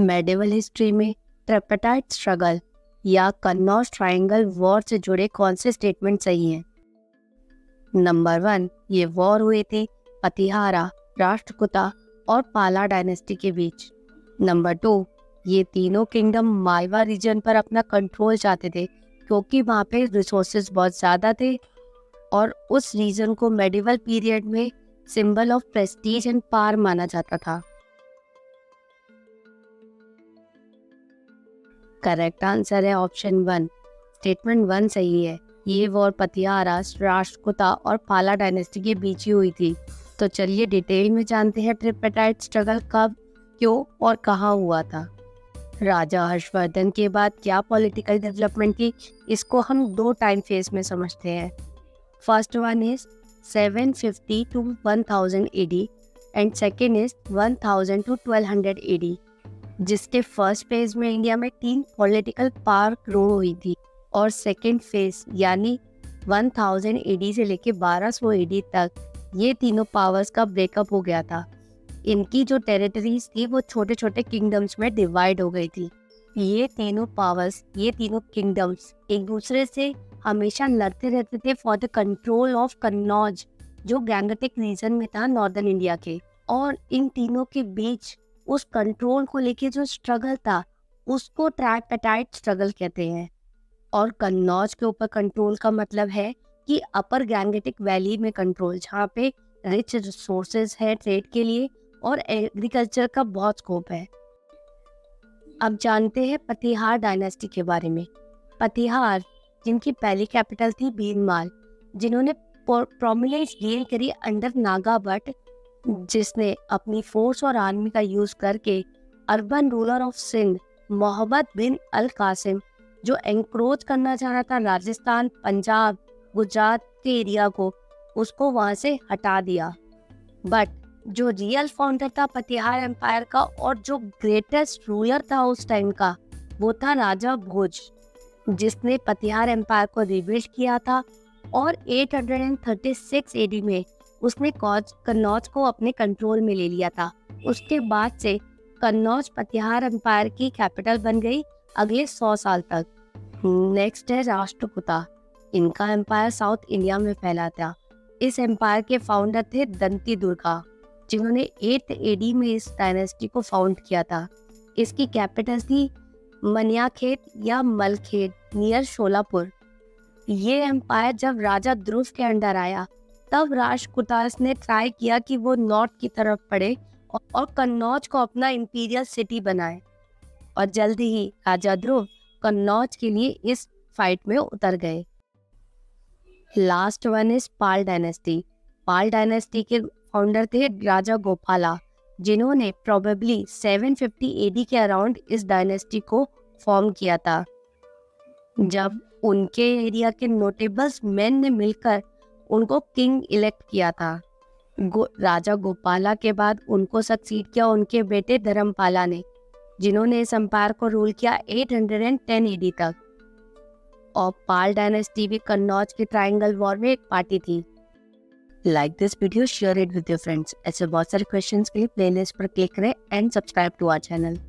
Medieval history में ट्रिपटाइट struggle या Kannauj triangle war से जुड़े कौन से स्टेटमेंट सही हैं? नंबर 1, ये वॉर हुए थे पतिहारा, राष्ट्रकूटा और पाला डायनेस्टी के बीच। नंबर 2, ये तीनों किंगडम मालवा रीजन पर अपना कंट्रोल चाहते थे क्योंकि वहाँ पे रिसोर्सेज बहुत ज़्यादा थे और उस रीजन को मेडिवल पीरियड में symbol of Prestige and power माना जाता था। करेक्ट आंसर है ऑप्शन 1। स्टेटमेंट 1 सही है। ये वॉर पतिहारा, राष्ट्रकूटा और पाला डायनेस्टी के बीच ही हुई थी। तो चलिए डिटेल में जानते हैं ट्रिपटाइट स्ट्रगल कब, क्यों और कहाँ हुआ था। राजा हर्षवर्धन के बाद क्या पॉलिटिकल डेवलपमेंट की, इसको हम दो टाइम फेज में समझते हैं। First one is 750 to 1000 AD and second is 1000 to 1200 AD, जिसके फर्स्ट फेज में इंडिया में 3 पॉलिटिकल पावर ग्रो हुई थी और सेकेंड फेज यानी 1000 AD से लेके 1200 AD तक ये तीनों पावर्स का ब्रेकअप हो गया था। इनकी जो टेरिटरीज थी वो छोटे छोटे किंगडम्स में डिवाइड हो गई थी। ये तीनों पावर्स, ये तीनों किंगडम्स एक दूसरे से हमेशा लड़ते रहते थे for the control of Kannauj, जो गैंगटिक रीजन में था नॉर्दर्न इंडिया के। और इन तीनों के बीच उस कंट्रोल को लेके जो स्ट्रगल था उसको ट्राइपेटाइट स्ट्रगल कहते हैं। और कन्नौज के ऊपर कंट्रोल का मतलब है कि अपर गैंगटिक वैली में कंट्रोल, जहाँ पे रिच रिसोर्सेज है ट्रेड के लिए और एग्रीकल्चर का बहुत स्कोप है। अब जानते हैं पतिहार डायनेस्टी के बारे में। पतिहार, जिनकी पहली कैपिटल थी भीनमाल, जिन्होंने प्रोमिनेंस गेन करी अंडर नागा भट्ट, जिसने अपनी फोर्स और आर्मी का यूज करके Arab ruler of Sindh Muhammad bin al Qasim, जो एंक्रोच करना चाह रहा था राजस्थान, पंजाब, गुजरात के एरिया को, उसको वहां से हटा दिया। बट जो रियल फाउंडर था पतिहार एम्पायर का और जो ग्रेटेस्ट रूलर था उस टाइम का, वो था राजा भोज, जिसने पतिहार एम्पायर को रिबिल्ड किया था और 836 AD में उसने कन्नौज को अपने कंट्रोल में ले लिया था। उसके बाद से कन्नौज पतिहार एम्पायर की कैपिटल बन गई अगले 100 साल तक। नेक्स्ट है राष्ट्रकूटा। इनका एम्पायर साउथ इंडिया में फैला था। इस एम्पायर के फाउंडर थे दंती दुर्गा, जिन्होंने 8th AD में इस डायनेस्टी को फाउंड किया था। इसकी कैपिटल थी मनियाखेत या मलखेत नियर शोलापुर। ये एम्पायर जब राजा ध्रुव के अंडर आया तब राष्ट्रकूटास ने ट्राई किया कि वो नॉर्थ की तरफ बढ़े और कन्नौज को अपना इंपीरियल सिटी बनाए, और जल्द ही राजा ध्रुव कन्नौज के लिए इस फाइट में उतर गए। Last one is Pal dynasty. Pal dynasty के फाउंडर थे राजा गोपाला, जिन्होंने प्रोबेबली 750 AD के अराउंड इस डायनेस्टी को फॉर्म किया था, जब उनके एरिया के नोटेबल्स मैन ने मिलकर उनको किंग इलेक्ट किया था। राजा गोपाला के बाद उनको सक्सीड किया उनके बेटे धर्मपाला ने, जिन्होंने इस एम्पायर को रूल किया 810 AD तक। और पाल डायनेस्टी भी कन्नौज के ट्रायंगल वॉर में एक पार्टी थी। Like this video, share it with your friends. ऐसे बहुत सारे क्वेश्चंस के लिए प्लेलिस्ट पर क्लिक करें and subscribe to our channel.